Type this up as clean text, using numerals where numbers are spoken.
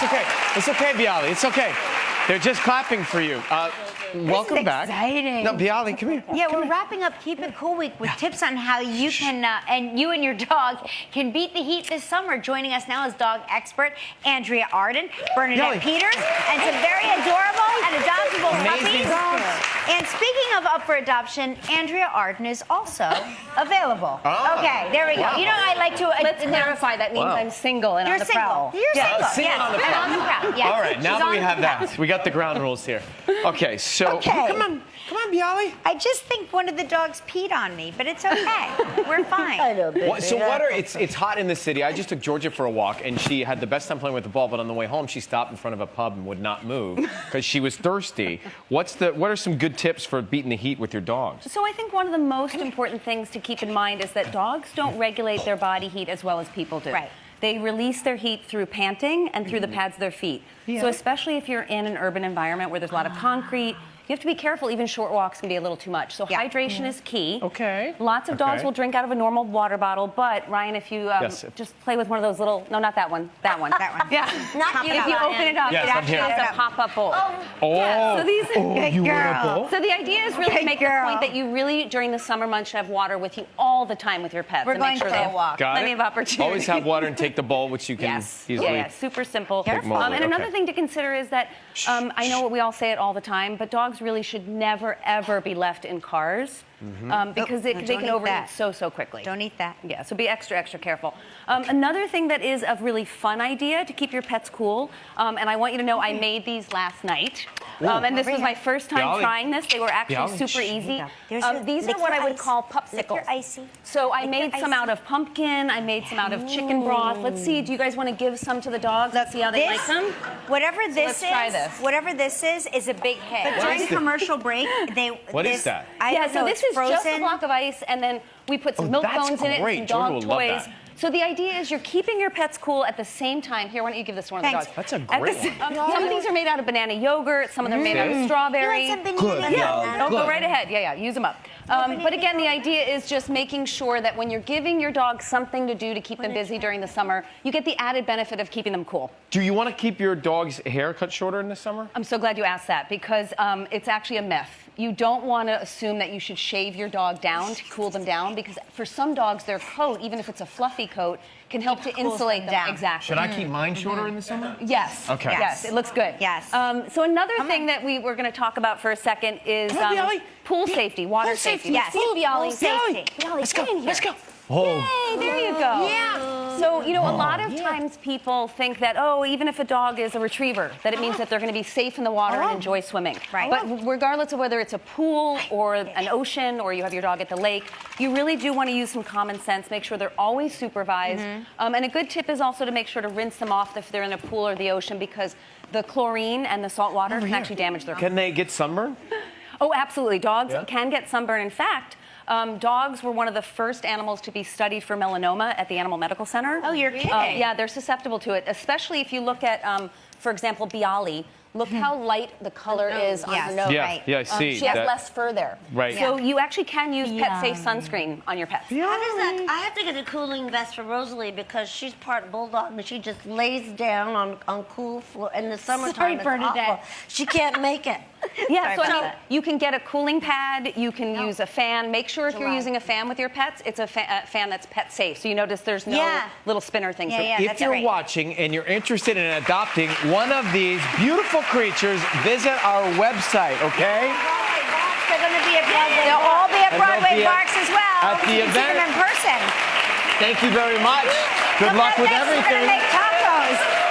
okay. It's okay, Bialy. It's okay. They're just clapping for you. Welcome back. Exciting. No, Bialy, come here. Yeah, we're wrapping up Keep It Cool Week with tips on how you can, and you and your dog can beat the heat this summer. Joining us now is dog expert Andrea Arden, Bernadette Peters, and some very adorable and adoptable puppies. And speaking of up for adoption, Andrea Arden is also available. Oh. Okay, there we go. Wow. You know, I like to Let's clarify that means I'm single and You're on the single. prowl. You're single. Single Yes. on the And prowl. on the prowl. Yes. All right, now that we have that, we got the ground rules here. Okay, so come on, Bialy. I just think one of the dogs peed on me, but it's okay. We're fine. I know, baby. It's hot in the city. I just took Georgia for a walk, and she had the best time playing with the ball. But on the way home, she stopped in front of a pub and would not move because she was thirsty. What are some good tips for beating the heat with your dogs? So I think one of the most important things to keep in mind is that dogs don't regulate their body heat as well as people do. Right. They release their heat through panting and through the pads of their feet. Yeah. So especially if you're in an urban environment where there's a lot of concrete, you have to be careful. Even short walks can be a little too much. So hydration is key. Okay. Lots of dogs will drink out of a normal water bottle, but Ryan, if you just play with one of those little, no, not that one, that one. That one. Yeah. Not you, If you open it up, Yes, it I'm actually here. has a pop-up bowl. Oh, Yeah, so these are you girl. want a bowl? So the idea is really to make the point that you really, during the summer months, should have water with you all the time with your pets. We're and make going sure for they a have walk. Got plenty it. of opportunity. Always have water and take the bowl, which you can easily. Yeah, super simple. Careful. And another Okay. thing to consider is that I know we all say it all the time, but dogs really should never, ever be left in cars because they don't can eat overheat that. so quickly. Don't eat that. Yeah, so be extra, extra careful. Another thing that is a really fun idea to keep your pets cool, and I want you to know I made these last night. And this was my first time Bialy. trying this. They were actually Bialy. super easy. These These are what I would ice. call Lick your popsicles. icy. So I Lick made your some icy. out of pumpkin. I made some out of chicken broth. Let's see. Do you guys want to give some to the dogs? Let's see how they like them. Whatever this let's try this. whatever this is a big hit. But What during is it? commercial break, What is that? Yeah, so this is frozen. just a block of ice, and then we put some milk that's bones in it, great. and some Jordan dog will love toys. that. So the idea is you're keeping your pets cool at the same time. Here, why don't you give this to one of the Thanks. dogs? That's a At the great s- one. Some of these are made out of banana yogurt. Some of them are made out of strawberry. Oh, go right ahead. Yeah, use them up. But again, the idea is just making sure that when you're giving your dog something to do to keep them busy during the summer, you get the added benefit of keeping them cool. Do you want to keep your dog's hair cut shorter in the summer? I'm so glad you asked that because it's actually a myth. You don't want to assume that you should shave your dog down to cool them down because for some dogs, their coat, even if it's a fluffy coat, can help to insulate them. down. Exactly. Should I keep mine shorter in the summer? Yes. Okay. Yes, it looks good. Yes. So another thing that we're going to talk about for a second is Come on, Bialy. pool safety, water Pool safety. safety. Yes. Pool Pool safety. Bialy, Let's get go. in here. Let's go. Oh. Yay, there you go. Yeah. So, a lot of times people think that, even if a dog is a retriever, that it means that they're going to be safe in the water and enjoy swimming. Right. But regardless of whether it's a pool or an ocean or you have your dog at the lake, you really do want to use some common sense, make sure they're always supervised. And a good tip is also to make sure to rinse them off if they're in a pool or the ocean because the chlorine and the salt water can actually damage their Can they get sunburn? Oh, absolutely. Dogs can get sunburn. In fact, dogs were one of the first animals to be studied for melanoma at the Animal Medical Center. Oh, you're kidding. Yeah, they're susceptible to it, especially if you look at, for example, Bialy. Look how light the color is on her nose. Yeah, Right. yeah, I see. She has that. less fur there. Right. So you actually can use pet-safe sunscreen on your pets. How does that? I have to get a cooling vest for Rosalie because she's part bulldog and she just lays down on cool floor in the summertime. Sorry, It's Bernadette. awful. She can't make it. Yeah, so Sorry I about mean, that. you can get a cooling pad, you can use a fan. Make sure if you're July. using a fan with your pets, it's a fan that's pet safe. So you notice there's no Yeah. little spinner things. Yeah. If that's you're great. watching and you're interested in adopting one of these beautiful creatures, visit our website, okay? They're going to be at Broadway. They'll all be at And they'll Broadway be at- Barks as well. at the You can see event. them in person. Thank you very much. Good Come luck on with next, we're everything. going to make tacos.